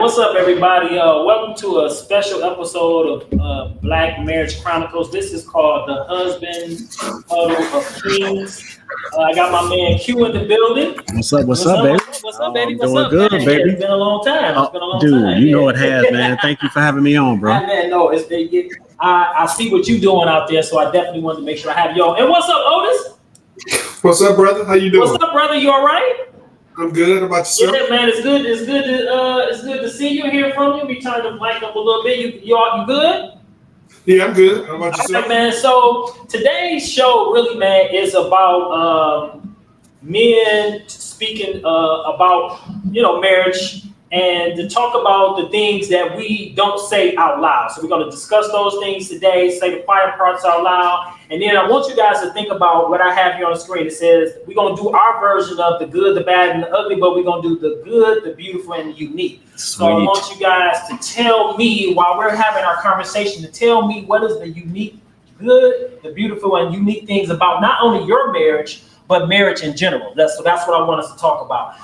What's up, everybody? Welcome to a special episode of Black Marriage Chronicles. This is called The Husband Huddle of Kings. I got my man Q in the building. What's up, baby? What's up, baby? Doing good, man? baby. It's been a long time. Dude, you know it has, man. Thank you for having me on, bro. Man, no, I see what you're doing out there, so I definitely wanted to make sure I have you on. And what's up, Otis? What's up, brother? How you doing? What's up, brother? You all right? I'm good. How about yourself? Yeah, man, it's good. It's good to see you, hear from you. Be trying to mic up a little bit. You good? Yeah, I'm good. How about yourself? Okay, man. So today's show really, man, is about men speaking about marriage and to talk about the things that we don't say out loud. So we're going to discuss those things today. Say the fire parts out loud. And then I want you guys to think about what I have here on the screen. It says we're going to do our version of the good, the bad, and the ugly, but we're going to do the good, the beautiful, and the unique. Sweet. So I want you guys to tell me, while we're having our conversation, to tell me what is the unique, good, the beautiful, and unique things about not only your marriage, but marriage in general. That's what I want us to talk about.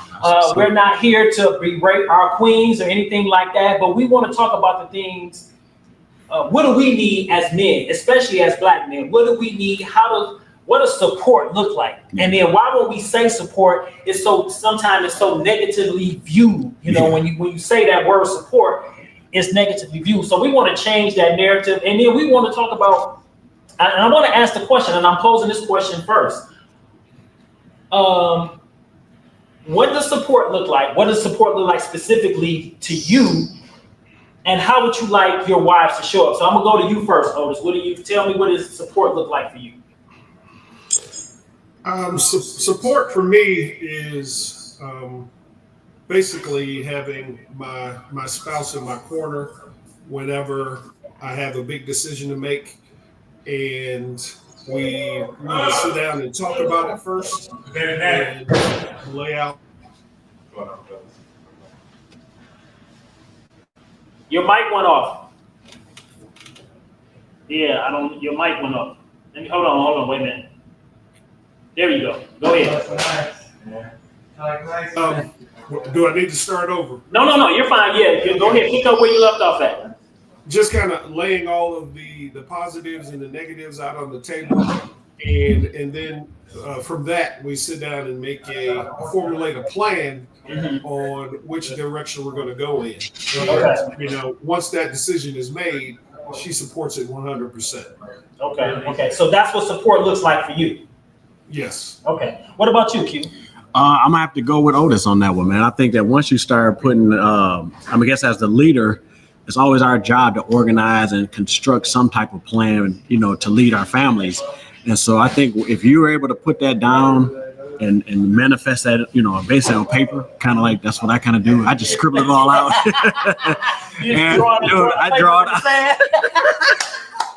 We're not here to berate our queens or anything like that, but we want to talk about the things. What do we need as men, especially as Black men? What do we need? What does support look like? And then why when we say support, sometimes it's so negatively viewed. When you say that word support, it's negatively viewed. So we want to change that narrative, and then we want to talk about. And I want to ask the question, and I'm posing this question first. What does support look like? What does support look like specifically to you? And how would you like your wives to show up? So I'm gonna go to you first, Otis. Tell me, what does support look like for you? Support for me is basically having my spouse in my corner whenever I have a big decision to make, and we need to sit down and talk about it first and lay out. Your mic went off. Yeah, your mic went off. Hold on, wait a minute. There you go. Go ahead. Do I need to start over? No, you're fine. Yeah, go ahead. Pick up where you left off at. Just kind of laying all of the positives and the negatives out on the table, and then from that we sit down and formulate a plan on which direction we're going to go in. And, once that decision is made, she supports it 100%. Okay. So that's what support looks like for you. Yes. Okay. What about you, Q? I'm gonna have to go with Otis on that one, man. I think that once you start putting, I guess as the leader, it's always our job to organize and construct some type of plan, to lead our families. And so I think if you're able to put that down and manifest that, basically on paper, kind of like that's what I kind of do. I just scribble it all out.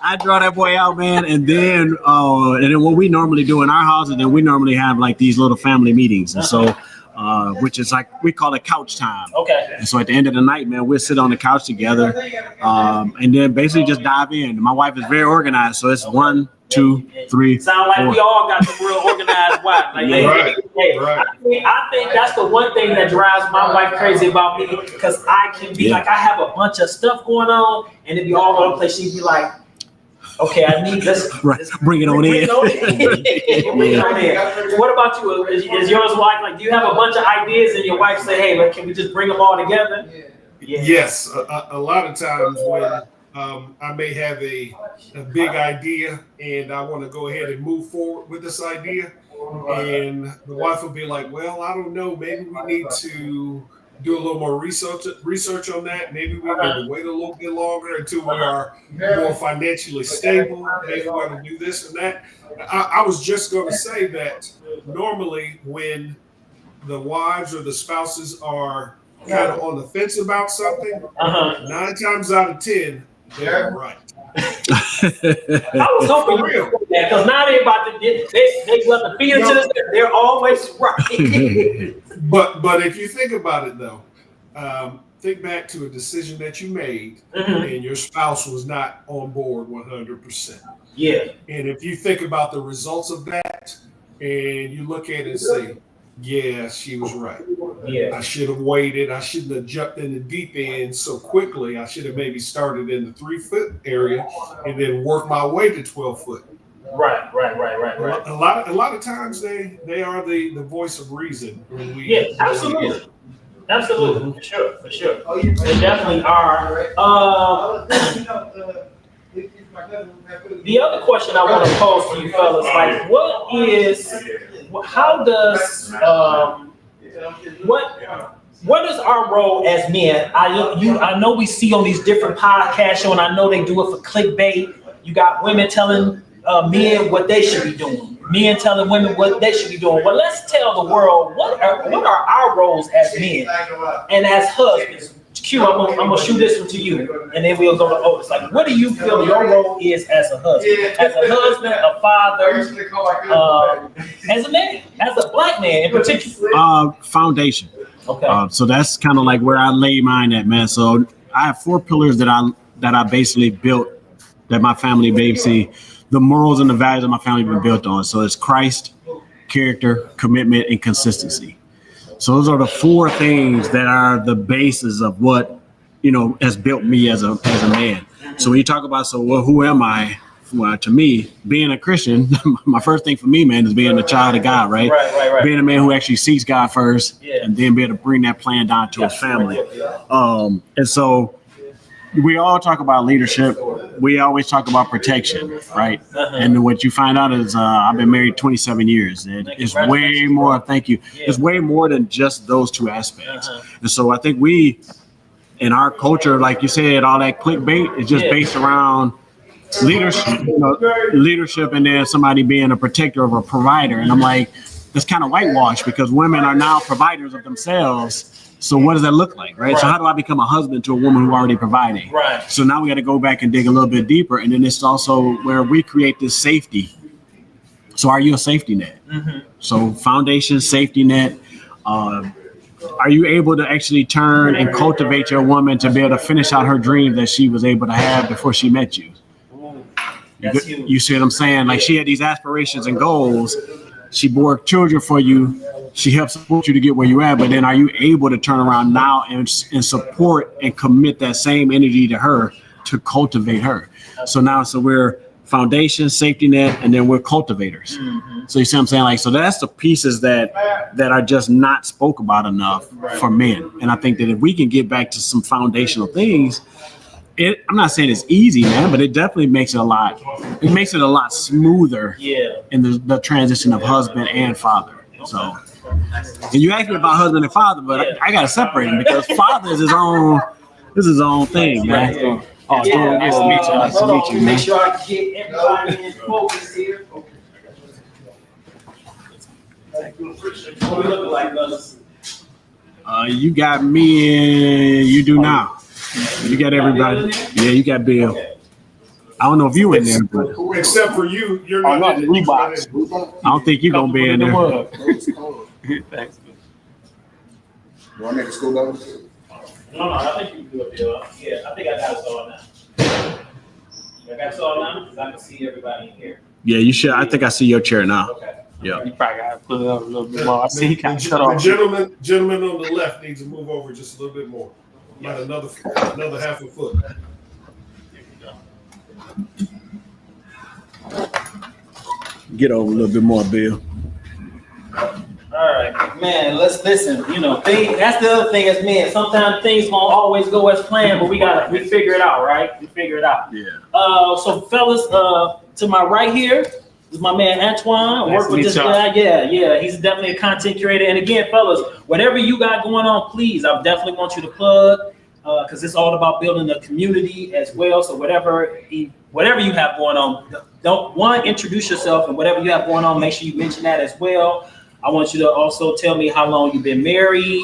I draw that boy out, man. And then what we normally do in our houses, then we normally have like these little family meetings. And so, which is like, we call it couch time. Okay. And so at the end of the night, man, we'll sit on the couch together and then basically just dive in. My wife is very organized. So it's 1, 2, 3. Sound like 4. we all got some real organized wives. Right. I think that's the one thing that drives my wife crazy about me, because I can be like, I have a bunch of stuff going on, and if you all over the place, she'd be like, okay, I need this. Right. Bring it on in. What about you? Is yours like, do you have a bunch of ideas and your wife say, hey, can we just bring them all together? Yeah. Yes. A lot of times when I may have a big idea and I want to go ahead and move forward with this idea, and the wife will be like, well, I don't know, maybe we need to do a little more research on that. Maybe we need to wait a little bit longer until we are more financially stable. Maybe we want to do this and that. I was just going to say that normally when the wives or the spouses are kind of on the fence about something, 9 times out of 10, they're right. I was hoping you real because now they're about to get they let the feet into this. They're always right. But if you think about it though, think back to a decision that you made and your spouse was not on board 100%. Yeah. And if you think about the results of that and you look at it and say, yeah, she was right. Yeah. I should have waited. I shouldn't have jumped in the deep end so quickly. I should have maybe started in the 3-foot area and then worked my way to 12-foot. Right. A lot of times they are the voice of reason when we. Yeah, absolutely. Absolutely, for sure. They definitely are. The other question I want to pose to you fellas, like, what is our role as men? I know we see on these different podcast shows, and I know they do it for clickbait. You got women telling men what they should be doing, men telling women what they should be doing. Well, let's tell the world what are our roles as men and as husbands. Q, I'm gonna shoot this one to you, and then we'll go to Otis. Like, what do you feel your role is as a husband, a father, as a man, as a black man in particular? Foundation. Okay. So that's kind of like where I lay mine at, man. So I have 4 pillars that I basically built, that my family basically, the morals and the values of my family have been built on. So it's Christ, character, commitment, and consistency. So those are the 4 things that are the basis of what, has built me as a man. So when you talk about, who am I? Well, to me, being a Christian, my first thing for me, man, is being a child of God, right? Right. Being a man who actually seeks God first, and then be able to bring that plan down to his family. And so we all talk about leadership. We always talk about protection, right? And what you find out is I've been married 27 years. And it's way more, thank you. It's way more than just those 2 aspects. And so I think we, in our culture, like you said, all that clickbait is just based around leadership and then somebody being a protector or a provider. And I'm like, that's kind of whitewashed because women are now providers of themselves. So what does that look like, right? So how do I become a husband to a woman who already providing? Right. So now we got to go back and dig a little bit deeper. And then it's also where we create this safety. So are you a safety net? So foundation, safety net. Are you able to actually turn and cultivate your woman to be able to finish out her dream that she was able to have before she met you? You see what I'm saying? Like she had these aspirations and goals. She bore children for you. She helped support you to get where you're at. But then are you able to turn around now and support and commit that same energy to her to cultivate her? So we're foundation, safety net, and then we're cultivators. So you see what I'm saying? Like, so that's the pieces that are just not spoke about enough for men. And I think that if we can get back to some foundational things, I'm not saying it's easy, man, but it definitely makes it a lot smoother in the transition of husband and father. So, and you asked me about husband and father, but I got to separate them because father is his own thing, man. Oh, nice to meet you. Nice to meet you, man. Make sure I get everybody in focus here. What we look like, brothers? You got me and you do now. You got everybody. Yeah, you got Bill. I don't know if you in there, but except for you, you're not in the box. I don't think you're gonna be in there. Thanks. You want me to school though? No, I think you can do it, Bill. Yeah, I think I got us all now. I got us all now because I can see everybody in here. Yeah, you should. I think I see your chair now. Okay. Yeah. You probably got to put it up a little bit more. I see he kind of cut The off. gentleman on the left needs to move over just a little bit more. About another half a foot. Get over a little bit more, Bill. All right, man. Let's listen. That's the other thing as men. Sometimes things won't always go as planned, but we figure it out, right? We figure it out. Yeah. So fellas, to my right here is my man Antoine. Nice Work with this guy. Yeah. He's definitely a content creator. And again, fellas, whatever you got going on, please, I definitely want you to plug because it's all about building a community as well. So whatever you have going on, don't introduce yourself, and whatever you have going on, make sure you mention that as well. I want you to also tell me how long you've been married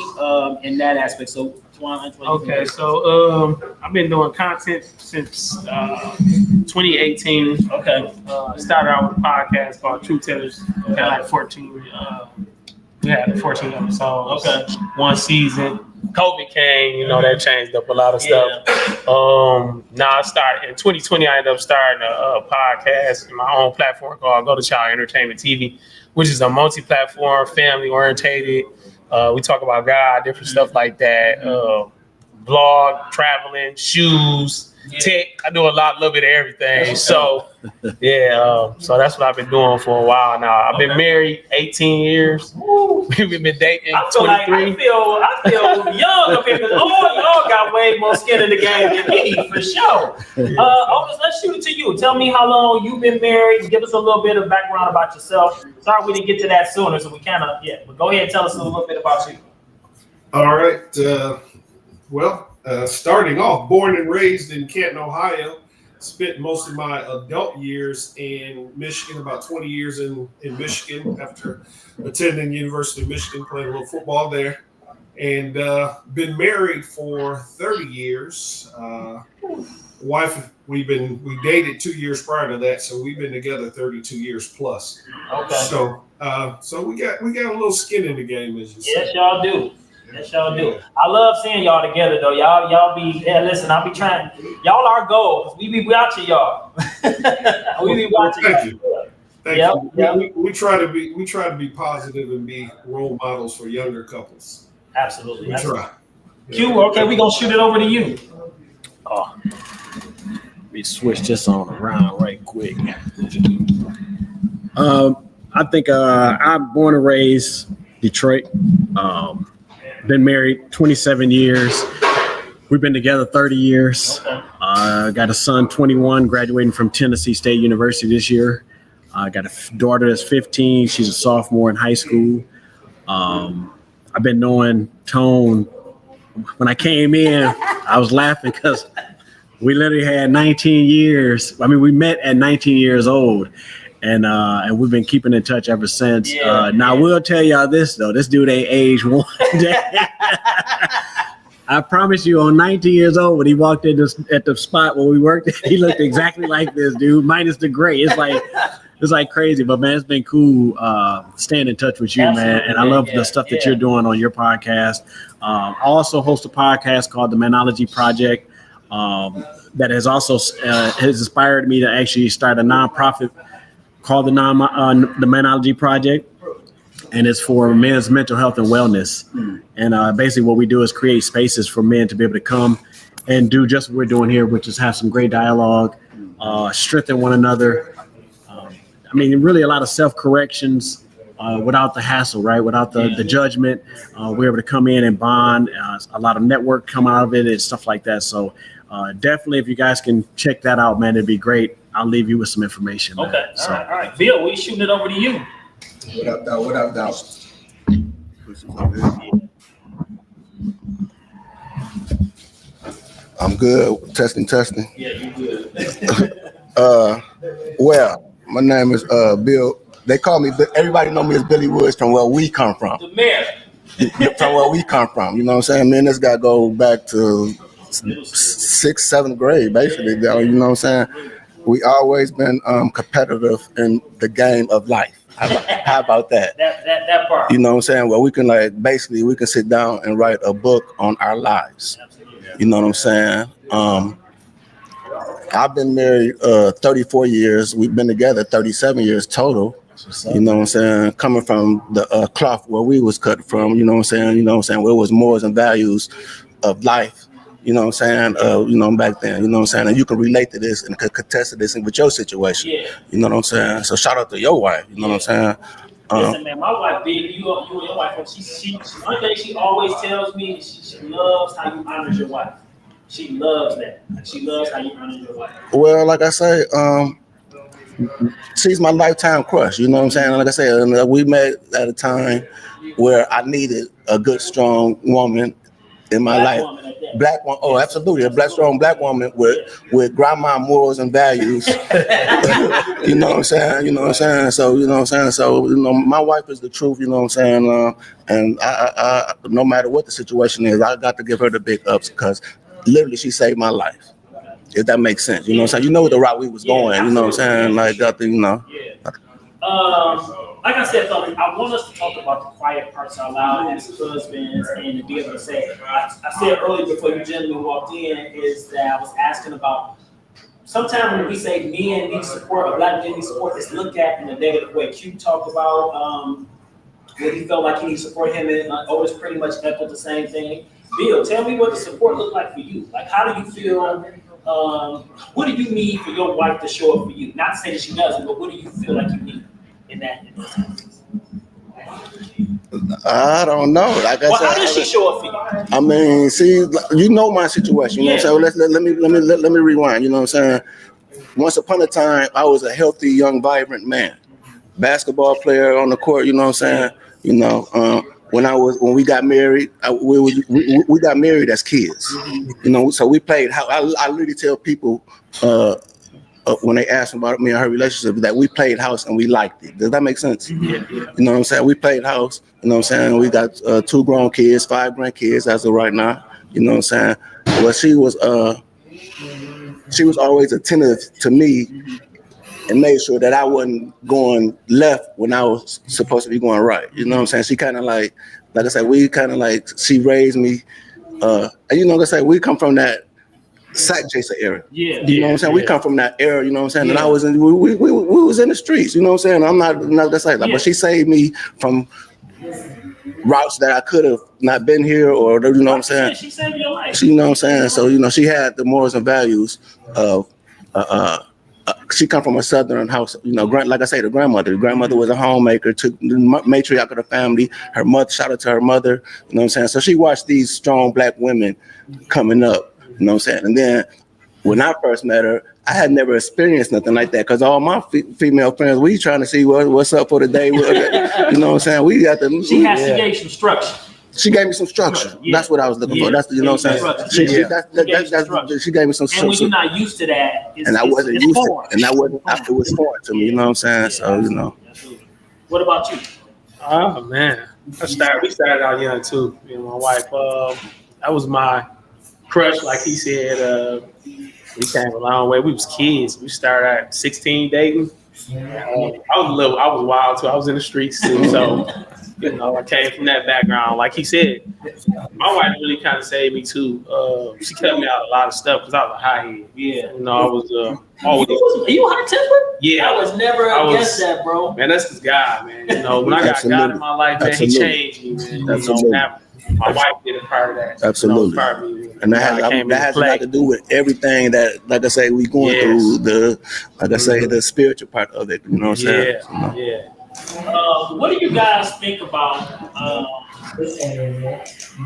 in that aspect. So, Antoine. Okay, so I've been doing content since 2018. Okay. Started out with a podcast called Truth Tellers. We had like 14. We had 14 episodes. Okay. One season. COVID came, that changed up a lot of stuff. Now I started in 2020. I ended up starting a podcast in my own platform called Go to Child Entertainment TV, which is a multi-platform, family-orientated We talk about God, different stuff like that. Blog, traveling, shoes, tech. I do a little bit of everything. So, so that's what I've been doing for a while now. I've been married 18 years. We've been dating 23. I feel young up here because y'all got way more skin in the game than me, for sure. Otis, let's shoot it to you. Tell me how long you've been married. Give us a little bit of background about yourself. Sorry we didn't get to that sooner, so we kind of, but go ahead and tell us a little bit about you. All right. Starting off, born and raised in Canton, Ohio. Spent most of my adult years in Michigan, about 20 years in Michigan after attending University of Michigan, playing a little football there. And been married for 30 years. Wife, we dated 2 years prior to that, so we've been together 32 years plus. Okay. So we got a little skin in the game, as you say. Yes, y'all do. Yes, y'all do. I love seeing y'all together, though. Y'all be, listen, I'll be trying. Y'all are gold. We be watching y'all. We be watching y'all. Thank you. We try to be positive and be role models for younger couples. Absolutely. We try. Q, okay, we're going to shoot it over to you. Oh, let me switch this on around right quick. I think I'm born and raised Detroit. Been married 27 years. We've been together 30 years. Got a son, 21, graduating from Tennessee State University this year. Got a daughter that's 15. She's a sophomore in high school. I've been knowing Tone. When I came in, I was laughing because we literally had 19 years. I mean, we met at 19 years old. And we've been keeping in touch ever since. Now, we'll tell y'all this, though. This dude ain't aged one day. I promise you, on 19 years old, when he walked in at the spot where we worked, he looked exactly like this, dude, minus the gray. It's like crazy. But, man, it's been cool staying in touch with you, man. And I love the stuff that you're doing on your podcast. I also host a podcast called The Manology Project that has also has inspired me to actually start a nonprofit called the Manology Project, and it's for men's mental health and wellness. And basically what we do is create spaces for men to be able to come and do just what we're doing here, which is have some great dialogue, strengthen one another. I mean, really a lot of self-corrections without the hassle, right? Without the judgment. We're able to come in and bond. A lot of network come out of it and stuff like that. So definitely, if you guys can check that out, man, it'd be great. I'll leave you with some information. Man. Okay. All right. Bill, we shooting it over to you. What up, though? I'm good. Testing. Yeah, you good. Well, my name is Bill. They call me, everybody know me as Billy Woods from where we come from. The mayor. From where we come from. You know what I'm saying? Me and this guy go back to 6th, 7th grade, basically. You know what I'm saying? We always been competitive in the game of life. How about that? That part. You know what I'm saying? Well, we can we can sit down and write a book on our lives. You know what I'm saying? I've been married 34 years. We've been together 37 years total. You know what I'm saying? Coming from the cloth where we was cut from, you know what I'm saying? Where it was morals and values of life. You know what I'm saying? Back then, you know what I'm saying? And you can relate to this and contest to this with your situation. Yeah. You know what I'm saying? So shout out to your wife. You know what I'm saying? Listen, man, my wife, Big, you and your wife, she one thing she always tells me is she loves how you honor your wife. She loves that. She loves how you honor your wife. Well, like I say, she's my lifetime crush. You know what I'm saying? Like I said, we met at a time where I needed a good, strong woman in my life. Black one, oh, absolutely, a strong black woman with grandma morals and values. You know what I'm saying? So, my wife is the truth. You know what I'm saying? And I no matter what the situation is, I got to give her the big ups because literally she saved my life. If that makes sense, you know what I'm saying? You know the route we was going. You know what I'm saying? Like that, Like I said, fellas, I want us to talk about the quiet parts out loud as husbands and to be able to say, I said earlier before you gentlemen walked in, is that I was asking about, sometimes when we say men need support or black men need support, it's looked at in a negative way. Q talked about what he felt like he needs support. Him and Otis pretty much echoed the same thing. Bill, tell me what the support looked like for you. Like, how do you feel? What do you need for your wife to show up for you? Not to say that she doesn't, but what do you feel like you need in those cases? I don't know. Like I said, how does she show up for you? I mean, see, you know my situation. You know what I'm saying? Let me rewind. You know what I'm saying? Once upon a time, I was a healthy, young, vibrant man, basketball player on the court. You know what I'm saying? You know, when we got married, we got married as kids. You know, so we played. I literally tell people when they ask about me and her relationship that we played house and we liked it. Does that make sense? Yeah. You know what I'm saying? We played house. You know what I'm saying? We got 2 grown kids, 5 grandkids as of right now. You know what I'm saying? Well, she was always attentive to me and made sure that I wasn't going left when I was supposed to be going right. You know what I'm saying? She kind of like I said, she raised me. And you know, like I said, we come from that sack chaser era. Yeah. You know what I'm saying? We come from that era, you know what I'm saying? And I was we was in the streets, you know what I'm saying? I'm not that's like that, but she saved me from routes that I could have not been here, or you know what I'm saying? She saved your life. You know what I'm saying? So, you know, she had the morals and values of she come from a Southern house, you know, like I say, the grandmother was a homemaker, took the matriarch of the family, her mother, shout out to her mother, you know what I'm saying? So she watched these strong Black women coming up, you know what I'm saying? And then when I first met her, I had never experienced nothing like that, because all my female friends, we trying to see what's up for the day. You know what I'm saying? We got the. She gave some structure. She gave me some structure. Yeah. That's what I was looking for. That's you know what I'm saying. She gave me some structure. And when you're not used to that, and I wasn't used to it, and I wasn't. It was foreign to me. You know what I'm saying? Yeah, so you know. Absolutely. What about you? Oh man, we started out young too. Me and my wife. That was my crush, like he said. We came a long way. We was kids. We started at 16 dating. I was wild too. I was in the streets too. So, you know, I came from that background. Like he said, my wife really kind of saved me too. She kept me out of a lot of stuff because I was a high head. Yeah. You know, I was always. Are you high tempered? Yeah. I was never against that, bro. Man, that's this guy, man. You know, when I got God in my life, man, he changed me, man. Absolutely. You know, my wife did a part of that. Absolutely. And that has a lot to do with everything that, like I say, we going through the spiritual part of it. You know what I'm saying? Yeah. What do you guys think about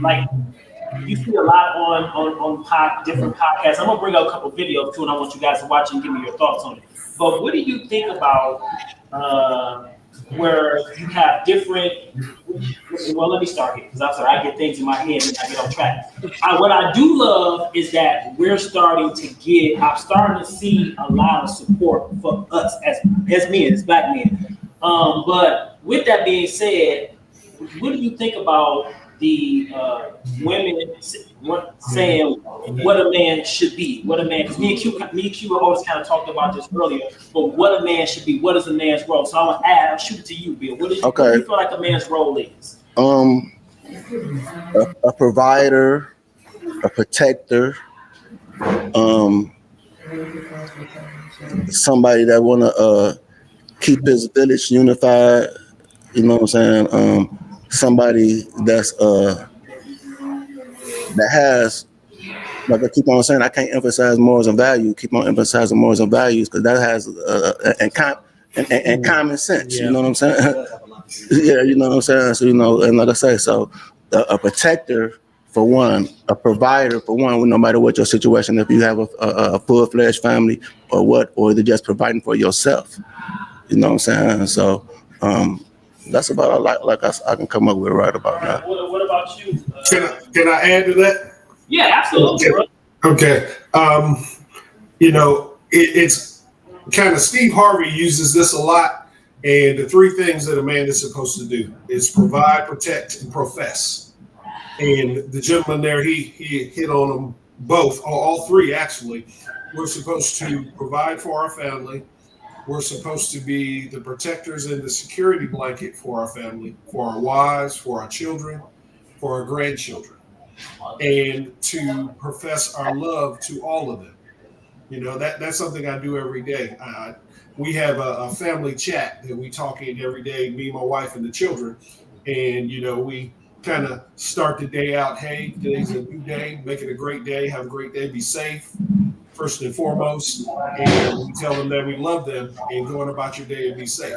like you see a lot on different podcasts? I'm gonna bring up a couple videos too, and I want you guys to watch and give me your thoughts on it. But what do you think about where you have different? Well, let me start here because I'm sorry, I get things in my head and I get off track. What I do love is that I'm starting to see a lot of support for us as men, as Black men. But with that being said, what do you think about the women saying what a man should be? What a man, because me and Q always kind of talked about this earlier, but what a man should be, what is a man's role? So I'll shoot it to you, Bill. What do you feel like a man's role is? A provider, a protector, somebody that wanna keep his village unified, you know what I'm saying? Somebody that's that has, like I keep on saying, I can't emphasize morals and values. Keep on emphasizing morals and values because that has and common sense. Yeah. You know what I'm saying? Yeah, you know what I'm saying. So you know, and like I say, so a protector for one, a provider for one. No matter what your situation, if you have a full-fledged family or what, or they're just providing for yourself. You know what I'm saying? So that's about all like I can come up with right about now. What about you? Can I add to that? Yeah, absolutely. Okay. You know, it's kind of Steve Harvey uses this a lot. And the 3 things that a man is supposed to do is provide, protect, and profess. And the gentleman there, he hit on them both, all 3 actually. We're supposed to provide for our family. We're supposed to be the protectors and the security blanket for our family, for our wives, for our children, for our grandchildren, and to profess our love to all of them. You know, that's something I do every day. We have a family chat that we talk in every day, me, my wife, and the children. And, we kind of start the day out. Hey, today's a new day. Make it a great day. Have a great day. Be safe, first and foremost. And we tell them that we love them and going about your day and be safe.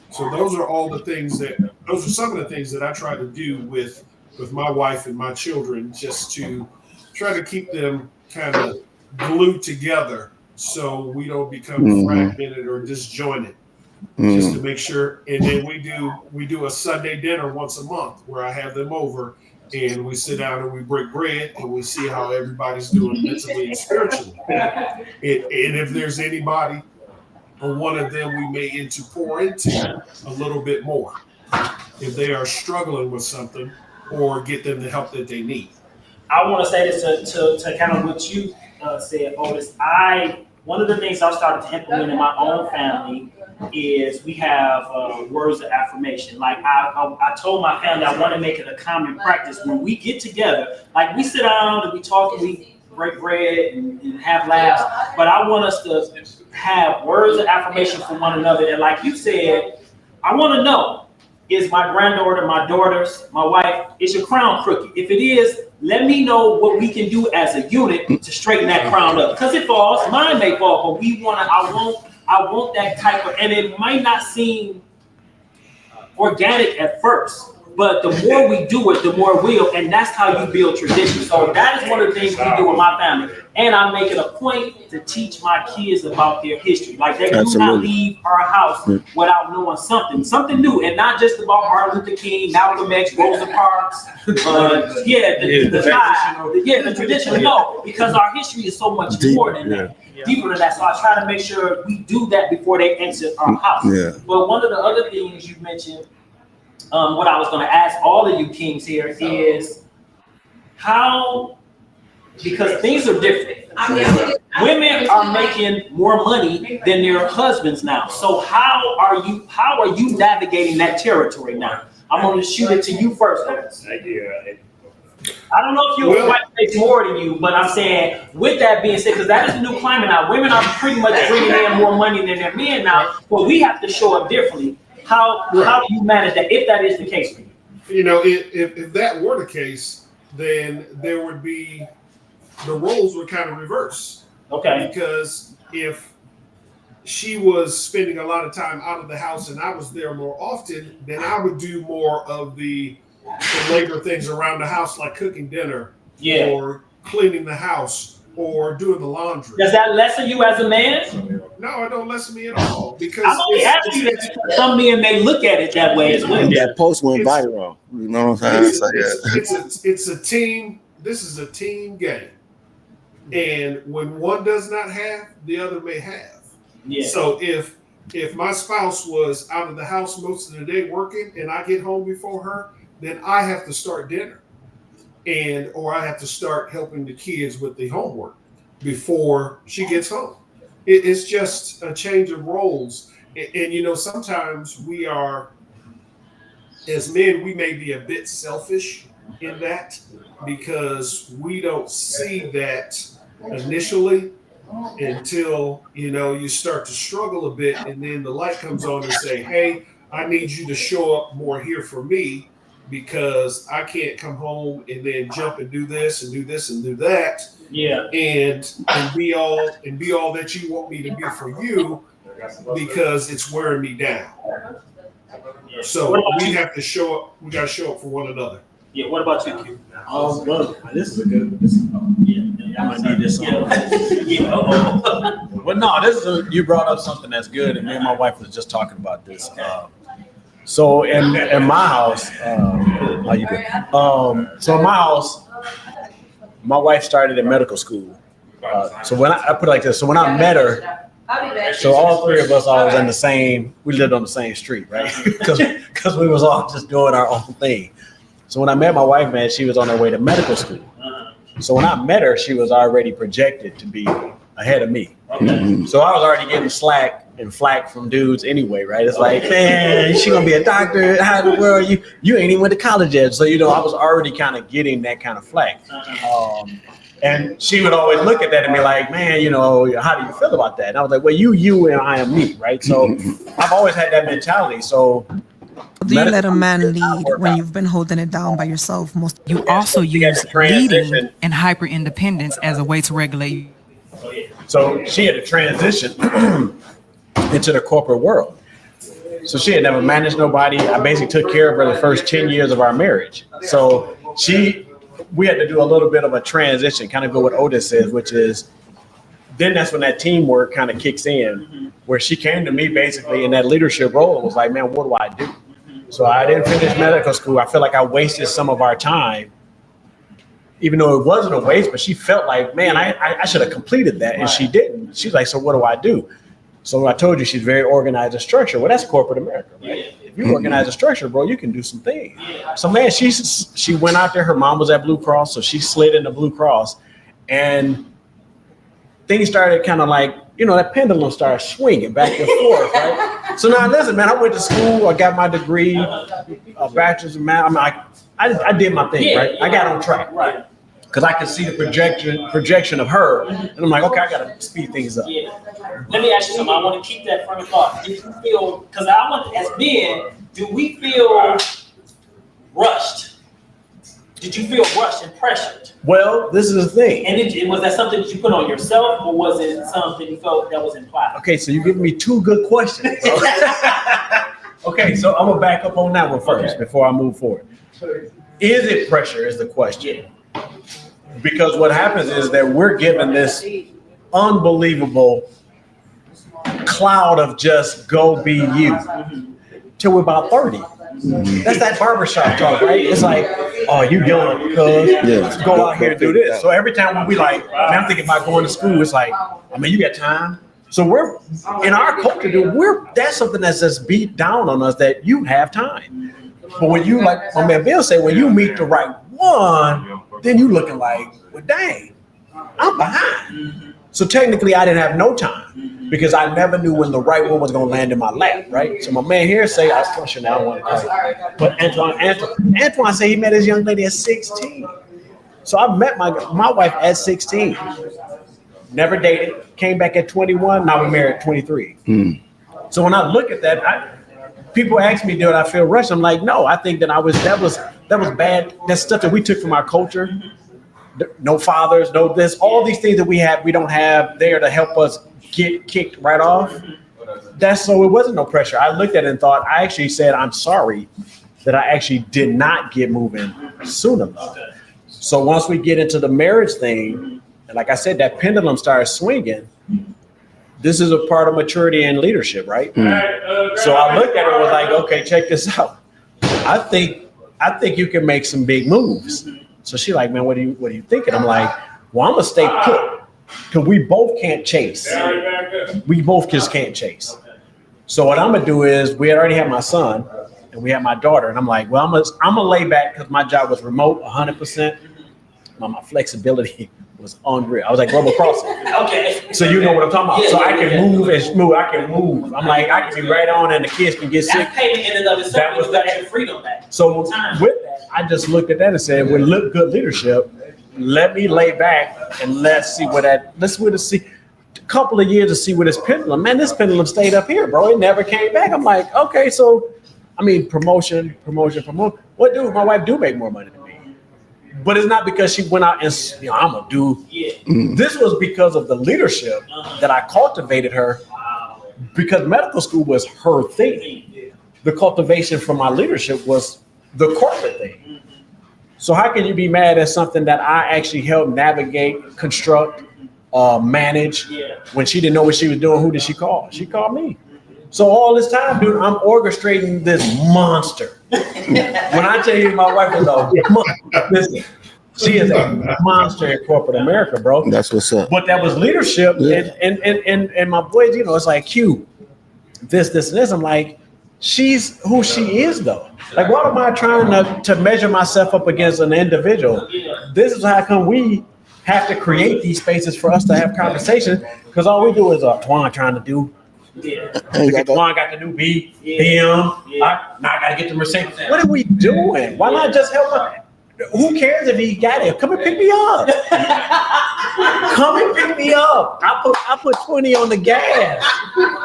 So those are some of the things that I try to do with my wife and my children, just to try to keep them kind of glued together so we don't become fragmented or disjointed. Just to make sure. And then we do a Sunday dinner once a month where I have them over and we sit down and we break bread and we see how everybody's doing mentally and spiritually. And if there's anybody or one of them we may pour into a little bit more if they are struggling with something, or get them the help that they need. I want to say this to kind of what you said, Otis. One of the things I started to implement in my own family is we have words of affirmation. Like I told my family I want to make it a common practice when we get together. Like we sit down and we talk and we break bread and have laughs. But I want us to have words of affirmation for one another. And like you said, I want to know, is my granddaughter, my daughters, my wife, is your crown crooked? If it is, let me know what we can do as a unit to straighten that crown up. Because it falls, mine may fall, but I want that type of, and it might not seem organic at first, but the more we do it, the more we'll, and that's how you build tradition. So that is one of the things we do with my family. And I make it a point to teach my kids about their history. Like they do not leave our house without knowing something new, and not just about Martin Luther King, Malcolm X, Rosa Parks, the tradition. No, because our history is so much more than that. Deeper than that. So I try to make sure we do that before they exit our house. But one of the other things you mentioned, what I was going to ask all of you kings here is how, because things are different. Women are making more money than their husbands now. So how are you navigating that territory now? I'm going to shoot it to you first. I don't know if your wife makes more than you, but I'm saying, with that being said, because that is the new climate now. Women are pretty much bringing in more money than their men now, but we have to show up differently. How do you manage that, if that is the case for you? If that were the case, then there would be, the roles would kind of reverse. Okay. Because if she was spending a lot of time out of the house and I was there more often, then I would do more of the labor things around the house, like cooking dinner, or cleaning the house, or doing the laundry. Does that lessen you as a man? No, it don't lessen me at all. Because I'm only asking you that some men may look at it that way as well. That post went viral. You know what I'm saying? It's a team. This is a team game. And when one does not have, the other may have. Yeah. So if my spouse was out of the house most of the day working and I get home before her, then I have to start dinner. Or I have to start helping the kids with the homework before she gets home. It's just a change of roles. And sometimes we are, as men, we may be a bit selfish in that because we don't see that initially until, you start to struggle a bit, and then the light comes on and say, hey, I need you to show up more here for me, because I can't come home and then jump and do this and do this and do that. Yeah. And be all that you want me to be for you, because it's wearing me down. So we have to show up. We got to show up for one another. Yeah. What about you, Q? Well, this is a good. I might need this. But no, you brought up something that's good, and me and my wife was just talking about this. So in my house, how you doing? So in my house, my wife started in medical school. So when I put it like this, so when I met her, so all three of us all was we lived on the same street, right? Because we was all just doing our own thing. So when I met my wife, man, she was on her way to medical school. So when I met her, she was already projected to be ahead of me. Okay. So I was already getting slack and flack from dudes anyway, right? It's like, man, she gonna be a doctor? How in the world you ain't even went to college yet? So I was already kind of getting that kind of flack. And she would always look at that and be like, man, how do you feel about that? And I was like, well, you and I am me, right? So I've always had that mentality. So Do you let a man lead when you've been holding it down by yourself? You also use leading and hyper independence as a way to regulate. So she had to transition into the corporate world. So she had never managed nobody. I basically took care of her the first 10 years of our marriage. So we had to do a little bit of a transition, kind of go what Otis says, which is, then that's when that teamwork kind of kicks in, where she came to me basically in that leadership role and was like, man, what do I do? So I didn't finish medical school. I feel like I wasted some of our time, even though it wasn't a waste, but she felt like, man, I should have completed that. And she didn't. She's like, so what do I do? So I told you she's very organized and structured. Well, that's corporate America, right? If you organize a structure, bro, you can do some things. So man, she went out there. Her mom was at Blue Cross, so she slid into Blue Cross, and things started kind of like, that pendulum started swinging back and forth, right? So now listen, man, I went to school. I got my degree, a bachelor's in math. I did my thing, right? I got on track, right? Because I could see the projection of her, and I'm like, okay, I gotta speed things up. Yeah. Let me ask you something. I want to keep that front of thought. Did you feel? Because I want, as men, do we feel rushed? Did you feel rushed and pressured? Well, this is the thing. And was that something that you put on yourself, or was it something you felt that was implied? Okay, so you give me two good questions. Okay, so I'm gonna back up on that one first before I move forward. Is it pressure? Is the question. Because what happens is that we're given this unbelievable cloud of just go be you till we're about 30. That's that barbershop talk, right? It's like, oh, you young, cuz go out here and do this. So every time we like, man, I'm thinking about going to school, it's like, I mean, you got time. So we're in our culture, dude, that's something that's just beat down on us, that you have time. But when you, like my man Bill said, when you meet the right one, then you looking like, well, dang, I'm behind. So technically I didn't have no time because I never knew when the right one was gonna land in my lap, right? So my man here say, I push now, I don't want to call you. But Antoine said he met his young lady at 16. So I met my wife at 16. Never dated, came back at 21, now we're married at 23. So when I look at that, people ask me, did I feel rushed? I'm like, no, I think that that was bad. That's stuff that we took from our culture. No fathers, no this, all these things that we don't have there to help us get kicked right off. So it wasn't no pressure. I looked at it and thought, I actually said, I'm sorry that I actually did not get moving soon enough. So once we get into the marriage thing, and like I said, that pendulum started swinging. This is a part of maturity and leadership, right? So I looked at it and was like, okay, check this out. I think you can make some big moves. So she like, man, what are you thinking? I'm like, well, I'm gonna stay put because we both can't chase. We both just can't chase. So what I'm gonna do is, we had already had my son and we had my daughter, and I'm like, well, I'm gonna lay back because my job was remote 100%. My flexibility was unreal. I was like Global Crossing. Okay. So you know what I'm talking about. So I can move and smooth. I can move. I'm like, I can be right on and the kids can get sick. That's payment in and of itself. That was your freedom back. So with that, I just looked at that and said, with good leadership, let me lay back and let's see a couple of years to see where this pendulum, man, this pendulum stayed up here, bro. It never came back. I'm like, okay, so, I mean, promotion. What do my wife do make more money than me? But it's not because she went out and, I'm gonna do. Yeah. This was because of the leadership that I cultivated her, because medical school was her thing. The cultivation from my leadership was the corporate thing. So how can you be mad at something that I actually helped navigate, construct, manage? When she didn't know what she was doing, who did she call? She called me. So all this time, dude, I'm orchestrating this monster. When I tell you my wife is a monster, listen, she is a monster in corporate America, bro. That's what's up. But that was leadership, and my boys, it's like, Q, this, and this. I'm like, she's who she is, though. Like, what am I trying to measure myself up against an individual? This is how come we have to create these spaces for us to have conversation, because all we do is Twan trying to do. Twan got the new beat, now I gotta get the Mercedes. What are we doing? Why not just help him? Who cares if he got it? Come and pick me up. Come and pick me up. I put 20 on the gas.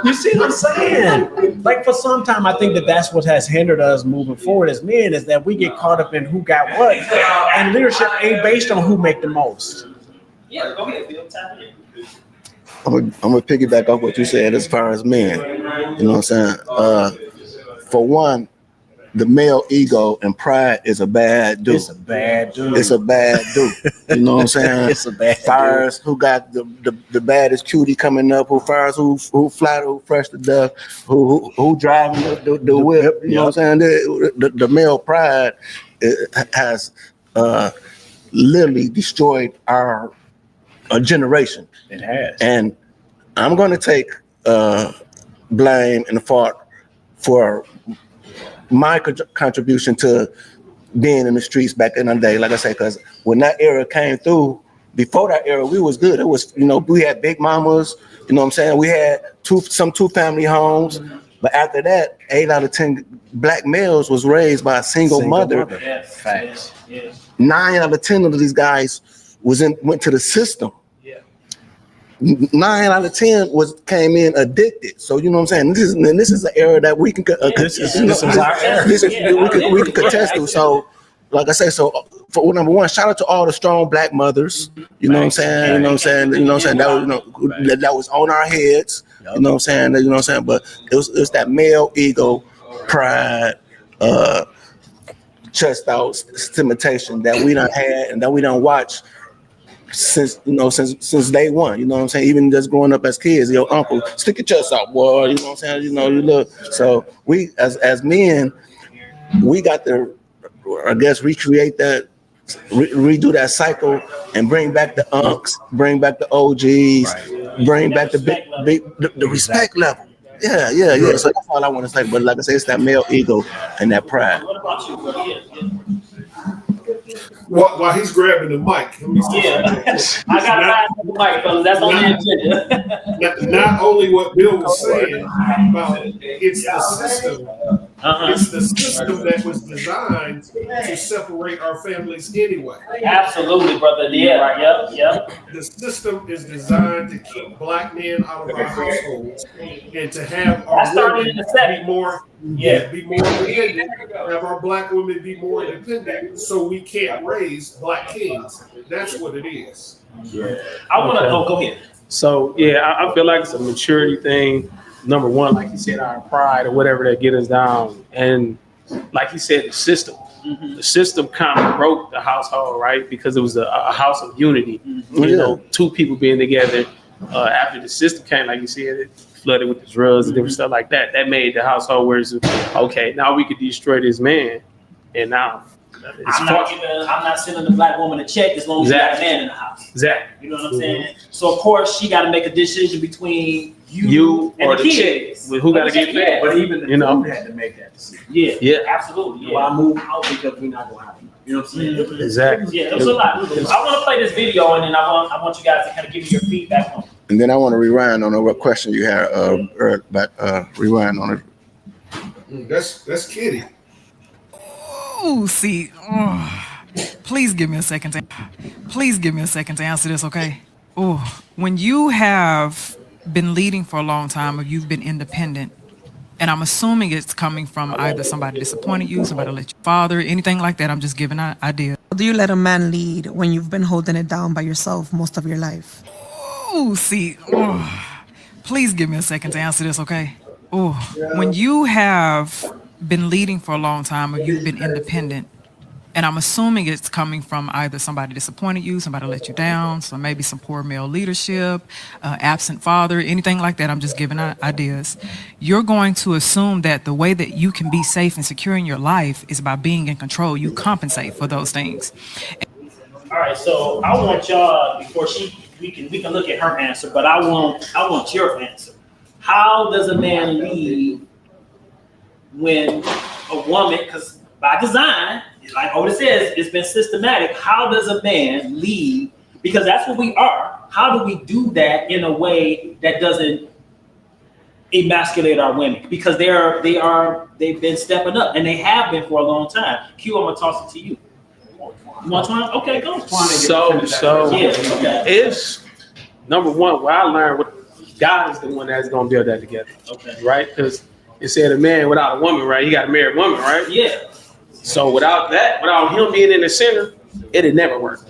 You see what I'm saying? Like for some time, I think that's what has hindered us moving forward as men is that we get caught up in who got what, and leadership ain't based on who make the most. Yeah, go ahead, Bill. Tap in. I'm gonna piggyback off what you said as far as men. You know what I'm saying? For one, the male ego and pride is a bad dude. It's a bad dude. It's a bad dude. You know what I'm saying? It's a bad fires who got the baddest cutie coming up, who fires who flat, who fresh to death, who driving the whip. You know what I'm saying? The male pride has literally destroyed our generation. It has. And I'm going to take blame and fault for my contribution to being in the streets back in the day, like I say, because when that era came through, before that era, we was good. It was, we had big mamas, you know what I'm saying? We had some two family homes, but after that, 8 out of 10 black males was raised by a single mother. Yes, facts. Yes. 9 out of 10 of these guys went to the system. 9 out of 10 came in addicted. So you know what I'm saying. This is an era that we can this is our era. We can contest to. So, like I say, so for number one, shout out to all the strong black mothers. You know what I'm saying. You know what I'm saying. You know what I'm saying. That was on our heads. You know what I'm saying. You know what I'm saying. But it was that male ego, pride, chest out stimulation that we done had and that we done watch since day one, you know what I'm saying? Even just growing up as kids, your uncle, stick your chest out, boy, you know what I'm saying? You look. So we as men, we got to, I guess, recreate that, redo that cycle and bring back the unks, bring back the OGs, bring back the respect level. Yeah. So that's all I want to say. But like I say, it's that male ego and that pride. What about you? While he's grabbing the mic, let me say I got to pass the mic, fellas. That's on the agenda. Not only what Bill was saying about it's the system. It's the system that was designed to separate our families anyway. Absolutely, brother. Yeah, yep. The system is designed to keep black men out of our households and to have our women be more independent, have our black women be more independent so we can't raise black kings. That's what it is. I want to go ahead. So I feel like it's a maturity thing. Number one, like you said, our pride or whatever that get us down. And like you said, the system. The system kind of broke the household, right? Because it was a house of unity. You know, two people being together. After the system came, like you said, it flooded with the drugs and different stuff like that. That made the household where it's okay, now we could destroy this man. And now I'm not sending the black woman a check as long as you got a man in the house. Exactly. You know what I'm saying? So of course she got to make a decision between you and the kids. Who got to get fed? But even the dude had to make that decision. Yeah, absolutely. I move out because we're not going to have enough. You know what I'm saying? Exactly. Yeah, it was a lot. I want to play this video and then I want you guys to kind of give me your feedback on it. And then I want to rewind on a question you had, rewind on it. That's Kitty. Oh, see. Please give me a second to answer this, okay? Oh, when you have been leading for a long time or you've been independent, and I'm assuming it's coming from either somebody disappointed you, somebody let you father, anything like that. I'm just giving an idea. Do you let a man lead when you've been holding it down by yourself most of your life? Oh, see. Please give me a second to answer this, okay? Oh, when you have been leading for a long time or you've been independent, and I'm assuming it's coming from either somebody disappointed you, somebody let you down, so maybe some poor male leadership, absent father, anything like that. I'm just giving ideas. You're going to assume that the way that you can be safe and secure in your life is by being in control. You compensate for those things. All right, so I want y'all we can look at her answer, but I want your answer. How does a man lead when a woman, because by design, like Otis says, it's been systematic. How does a man lead? Because that's what we are. How do we do that in a way that doesn't emasculate our women? Because they've been stepping up and they have been for a long time. Q, I'm gonna toss it to you. You want to? Okay, go. So it's number one. What I learned God is the one that's gonna build that together, Okay. right? Because it said a man without a woman, right? He got to marry a woman, right? Yeah. So without him being in the center, it'd never work.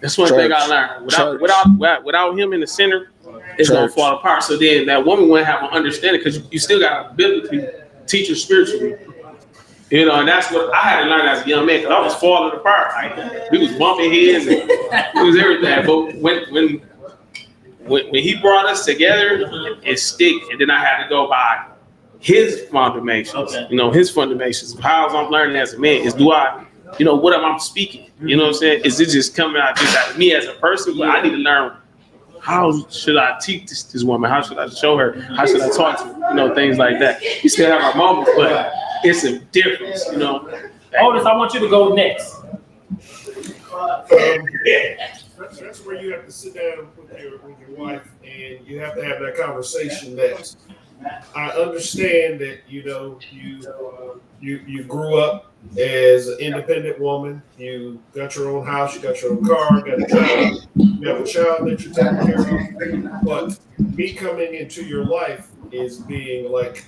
That's one thing I learned. Without him in the center, it's gonna fall apart. So then that woman wouldn't have an understanding because you still got to biblically teach her spiritually. You know, and that's what I had to learn as a young man because I was falling apart. Like we was bumping heads and it was everything. But when he brought us together, it stick, and then I had to go by his fundamentals. Okay. You know, his fundamentals. How I'm learning as a man is what am I speaking? You know what I'm saying? Is it just coming out just out of me as a person? But I need to learn how should I teach this woman? How should I show her? How should I talk to her? You know, things like that. We still have our moments, but it's a difference, you know. Otis, I want you to go next. That's where you have to sit down with your wife and you have to have that conversation that I understand that, you grew up as an independent woman. You got your own house, you got your own car, you got a job, you have a child that you're taking care of. But me coming into your life is being like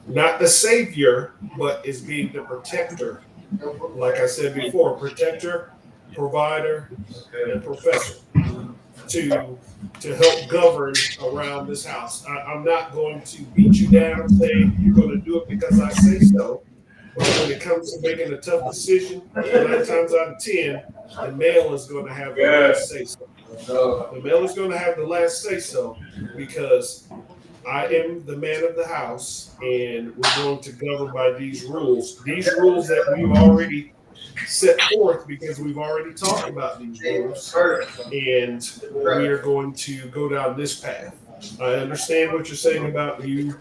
not the savior, but is being the protector. Like I said before, protector, provider, and professor to help govern around this house. I'm not going to beat you down saying you're going to do it because I say so. But when it comes to making a tough decision, 9 times out of 10, the male is going to have the last say so. The male is going to have the last say so because I am the man of the house, and we're going to govern by these rules. These rules that we've already set forth because we've already talked about these rules, and we are going to go down this path. I understand what you're saying about you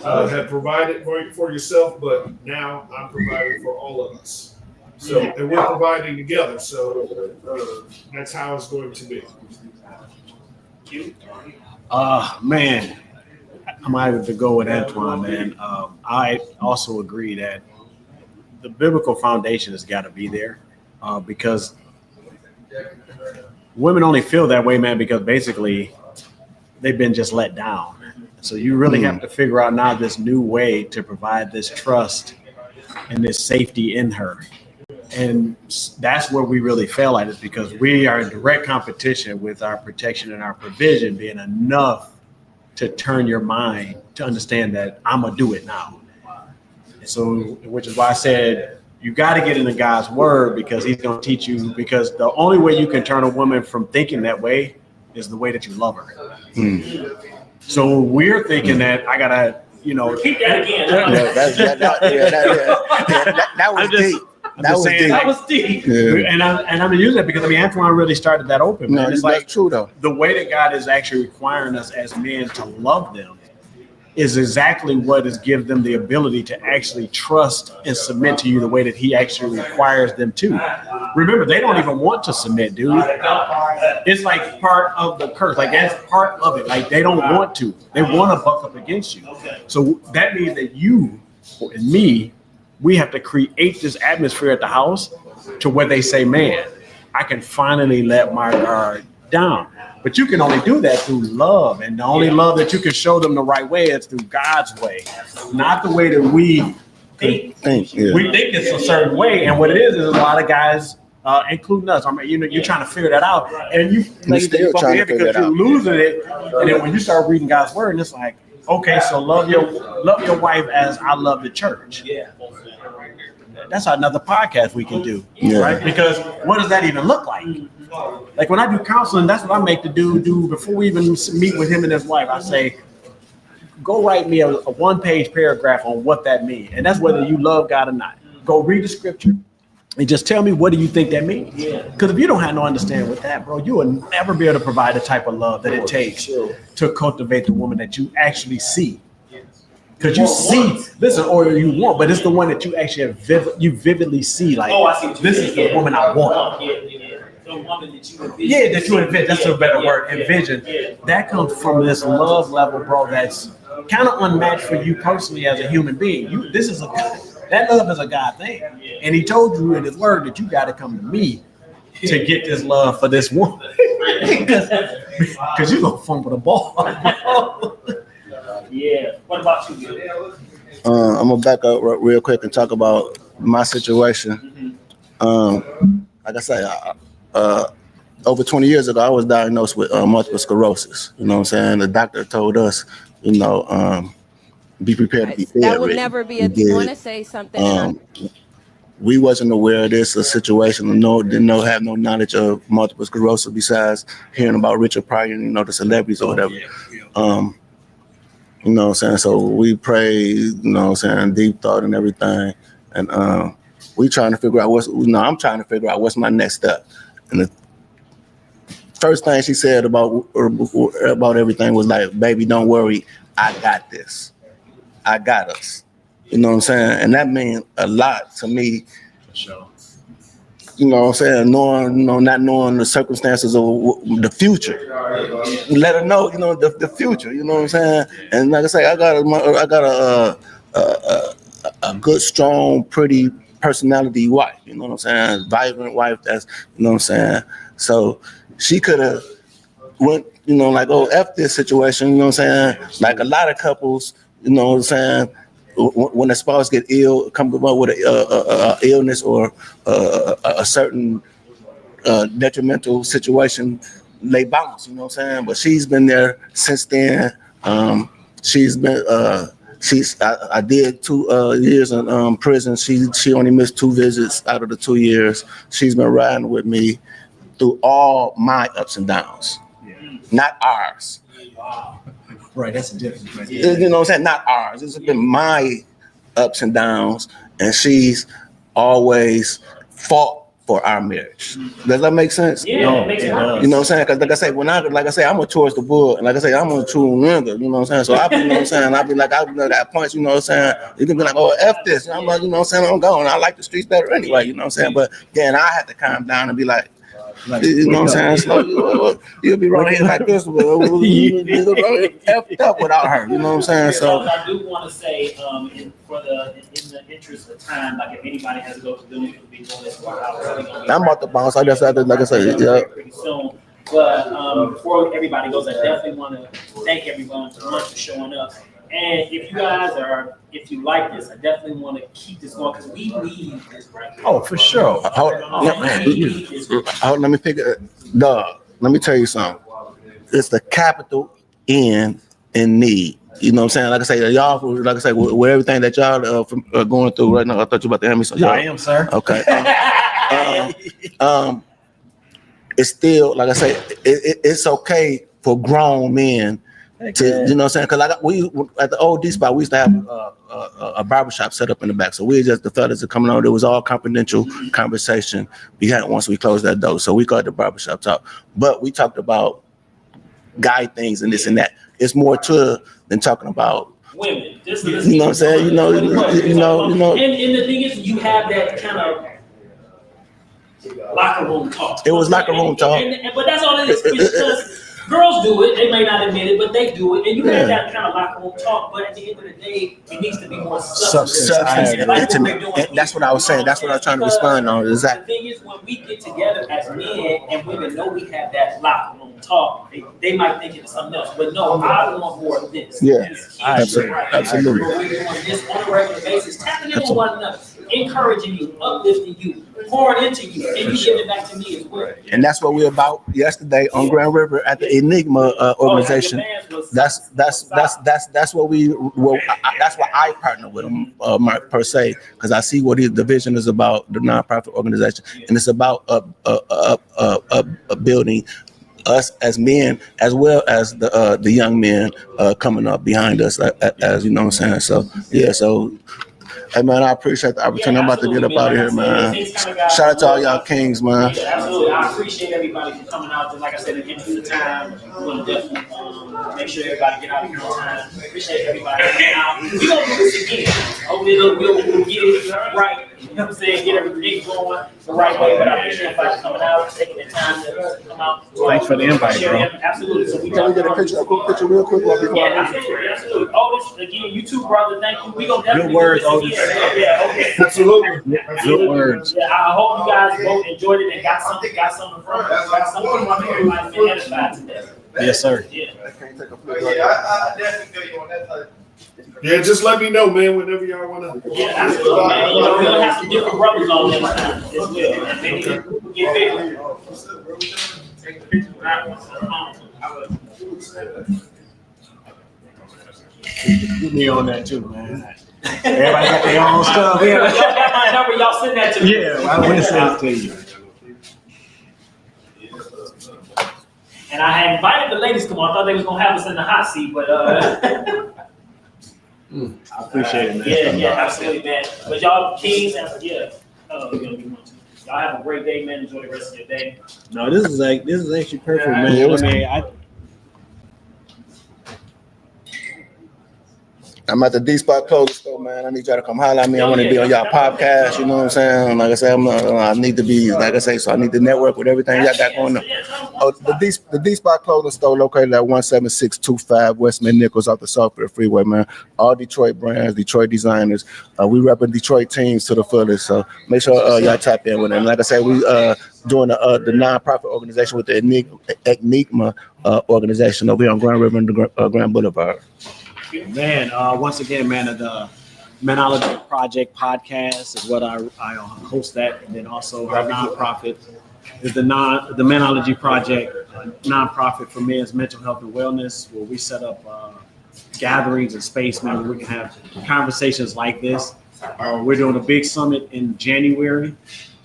have provided for yourself, but now I'm providing for all of us. So, and we're providing together. So that's how it's going to be. Man, I might have to go with Antoine, man. I also agree that the biblical foundation has got to be there because women only feel that way, man, because basically they've been just let down. So you really have to figure out now this new way to provide this trust and this safety in her. And that's where we really fail at, is because we are in direct competition with our protection and our provision being enough to turn your mind to understand that I'm going to do it now. So, which is why I said you got to get into God's word, because he's going to teach you, because the only way you can turn a woman from thinking that way is the way that you love her. So we're thinking that I got to, keep that again. That was deep. That was deep. Yeah. And I'm using that because Antoine really started that open. No, Man. It's that's true though. The way that God is actually requiring us as men to love them is exactly what is give them the ability to actually trust and submit to you the way that he actually requires them to. Remember, they don't even want to submit, dude. It's like part of the curse. Like that's part of it. Like they don't want to. They want to buck up against you. So that means that you and me, we have to create this atmosphere at the house to where they say, man, I can finally let my guard down. But you can only do that through love. And the only love that you can show them the right way is through God's way, not the way that we think. We think it's a certain way. And what it is a lot of guys, including us, you're trying to figure that out. And you're still trying to figure it out. You're losing it. And then when you start reading God's word, and it's like, okay, so love your wife as I love the church. Yeah. That's another podcast we can do, right? Because what does that even look like? Like when I do counseling, that's what I make the dude do before we even meet with him and his wife. I say, go write me a one-page paragraph on what that means. And that's whether you love God or not. Go read the scripture and just tell me, what do you think that means? Because if you don't have no understanding with that, bro, you will never be able to provide the type of love that it takes to cultivate the woman that you actually see. Because you see, this is an oil you want, but it's the one that you actually vividly see. Like, I see this is the woman I want. The woman that you envision. That's a better word. Envision. That comes from this love level, bro. That's kind of unmatched for you personally as a human being. That love is a God thing, and he told you in his word that you got to come to me to get this love for this woman. Because you're gonna fumble the ball. Yeah. What about you, Bill? I'm gonna back up real quick and talk about my situation. Like I say, over 20 years ago, I was diagnosed with multiple sclerosis. You know what I'm saying? The doctor told us, be prepared to be That would bedridden. never be We a. You want did. to say something? And We wasn't aware of this situation. Didn't have no knowledge of multiple sclerosis besides hearing about Richard Pryor, the celebrities or whatever. You know what I'm saying? So we prayed, deep thought and everything. And we trying to figure out I'm trying to figure out what's my next step. And the first thing she said about everything was like, baby, don't worry. I got this. I got us. You know what I'm saying? And that means a lot to me. For sure. You know what I'm saying? Not knowing the circumstances of the future. Let her know, the future. You know what I'm saying? And like I say, I got a good, strong, pretty personality wife. You know what I'm saying? Vibrant wife. That's, you know what I'm saying? So she could have went, F this situation. You know what I'm saying? Like a lot of couples, you know what I'm saying? When a spouse get ill, come up with a illness or a certain detrimental situation, they bounce. You know what I'm saying? But she's been there since then. She's been. I did 2 years in prison. She only missed 2 visits out of the 2 years. She's been riding with me through all my ups and downs, not ours. Right, that's a difference. Right? You know what I'm saying? Not ours. It's been my ups and downs, and she's always fought for our marriage. Does that make sense? Yeah, it makes sense. You know what I'm saying? Because like I say, I'm a towards the bull, and like I say, I'm a true nigga. You know what I'm saying? So I, you know what I'm saying? I be like, at points, you know what I'm saying? You can be like, oh, F this. And I'm like, you know what I'm saying? I'm going. I like the streets better anyway. You know what I'm saying? But then I had to calm down and be like, you know what I'm saying? So you'll be right here like this. You'll be effed up without her. You know what I'm saying? So I do want to say, in the interest of time, like if anybody has to go to building, we'll be doing this for hours. I'm about to bounce. I guess like I said, yeah. Pretty soon. But before everybody goes, I definitely want to thank everyone for showing up. And if you like this, I definitely want to keep this going because we need this right now. Oh, for sure. Let me pick it. Dog, let me tell you something. It's the capital N in need. You know what I'm saying? Like I say, y'all, like I say, with everything that y'all are going through right now, I thought you about to hand me something. I am, sir. Okay. It's still, like I say, it's okay for grown men to, you know what I'm saying? Because we at the old D spot, we used to have a barbershop set up in the back. So we just, the fellas are coming on. It was all confidential conversation we had once we closed that door. So we called the barbershop talk. But we talked about guy things and this and that. It's more to than talking about women. You know what I'm saying? You know. And the thing is, you have that kind of locker room talk. It was locker room talk. But that's all it is. Because girls do it. They may not admit it, but they do it. And you have that kind of locker room talk. But at the end of the day, it needs to be more substance. And that's what I was saying. That's what I was trying to respond on. Exactly. The thing is, when we get together as men and women know we have that locker room talk, they might think it's something else. But no, I want more of this. Yeah, absolutely. We're doing this on a regular basis, tapping into one another, encouraging you, uplifting you, pouring into you, and you giving it back to me as well. And that's what we're about yesterday on Grand River at the Enigma organization. That's what that's why I partner with them, Mark, per se, because I see what the vision is about, the nonprofit organization, and it's about building us as men as well as the young men coming up behind us, as you know what I'm saying. So yeah, so. Hey man, I appreciate the opportunity. I'm about to get up out of here, man. Shout out to all y'all kings, man. Yeah, absolutely. I appreciate everybody for coming out. Like I said, at the end of the time, we're going to definitely make sure everybody get out of here on time. Appreciate everybody coming out. We're going to do this again. Hopefully we'll get it right. You know what I'm saying? Get everything going the right way. But I appreciate everybody coming out, taking the time to come out. Thanks for the invite, bro. Absolutely. So Can we get a quick picture real quick? Yeah, absolutely. Otis, again, you too, brother. Thank you. We're going to definitely Good words, do this again. Yeah, okay. Absolutely. Good words. Yeah, I hope you guys both enjoyed it and got something from it. Got something from everybody been edified today. Yes, sir. Yeah. I definitely feel you on that type. Yeah, just let me know, man, whenever y'all wanna. Yeah, absolutely, man. You know, we're gonna have some different brothers on this time as well. And maybe we'll get bigger. Take a picture with our Put me on that too, man. Everybody got their own stuff. Remember y'all send that to me. Yeah, I will send it to you. And I had invited the ladies to come on. I thought they was gonna have us in the hot seat, but I appreciate it, man. yeah, absolutely, man. But y'all kings, yeah. Oh, we're gonna be one too. Y'all have a great day, man. Enjoy the rest of your day. No, this is actually perfect, man. Yeah, it was- I'm at the D Spot Clothing Store, man. I need y'all to come holler at me. I want to be on y'all podcast. You know what I'm saying? Like I said, I need to be, like I say, so I need to network with everything y'all got going on. Oh, the D Spot Clothing Store located at 17625 West Mid Nichols off the Southfield Freeway, man. All Detroit brands, Detroit designers. We represent Detroit teams to the fullest. So make sure y'all tap in with it. And like I said, we doing the nonprofit organization with the Enigma organization over here on Grand River and Grand Boulevard. Man, once again, man, the Manology Project podcast is what I host that, and then also our nonprofit is the Manology Project, nonprofit for men's mental health and wellness, where we set up gatherings and space, man, where we can have conversations like this. We're doing a big summit in January,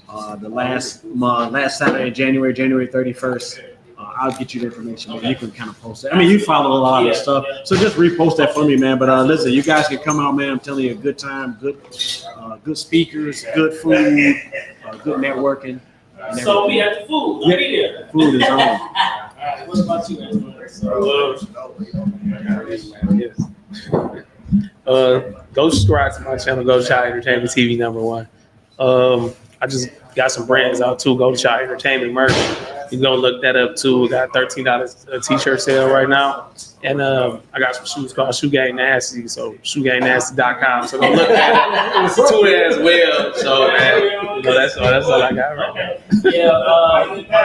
the last Saturday in January 31st. I'll get you the information, man. You can kind of post it. I mean, you follow a lot of stuff, so just repost that for me, man. But listen, you guys can come out, man. I'm telling you, a good time, good speakers, good food, good networking. So we have the food. I'll be there. Food is on. All right, what about you, Go subscribe to my channel, Go Child Entertainment TV #1. I just got some brands out too, Go Child Entertainment merch. You can go look that up too. We got $13 a t-shirt sale right now. And I got some shoes called Shoe Gang Nasty, so shoegangnasty.com. So go look that up too as well. So man, you know, that's all I got right now. Yeah,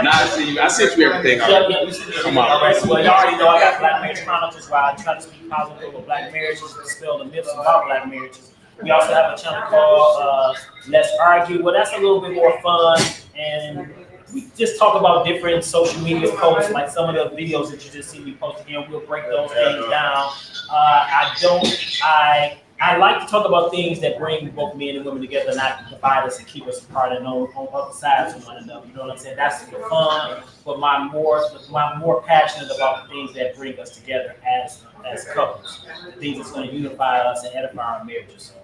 Nah, I sent you everything. Come on. All right, so well, you already know I got Black Marriage Chronicles, where I try to speak positive about Black marriages and dispel the myths about Black marriages. We also have a channel called Let's Argue. Well, that's a little bit more fun, and we just talk about different social media posts, like some of the videos that you just see me post again. We'll break those things down. I like to talk about things that bring both men and women together, not divide us and keep us apart and on other sides of one another. You know what I'm saying? That's the fun, but I'm more passionate about the things that bring us together as couples, things that's going to unify us and edify our marriages. So,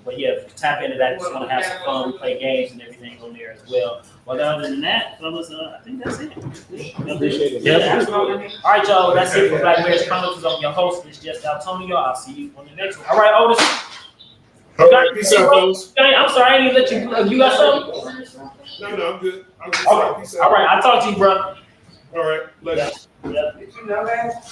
but yeah, tap into that. Just want to have some fun. We play games and everything on there as well. But other than that, fellas, I think that's it. Appreciate it. Yeah, absolutely. All right, y'all. That's it for Black Marriage Chronicles. I'm your host. It's just Antonio. I'll see you on the next one. All right, Otis. All right, peace out, fellas. I'm sorry, I didn't let you. You got something? No, I'm good. I'm good. Okay. Peace out. All right, I'll talk to you, bro. All right, later. Yeah. Did you know that?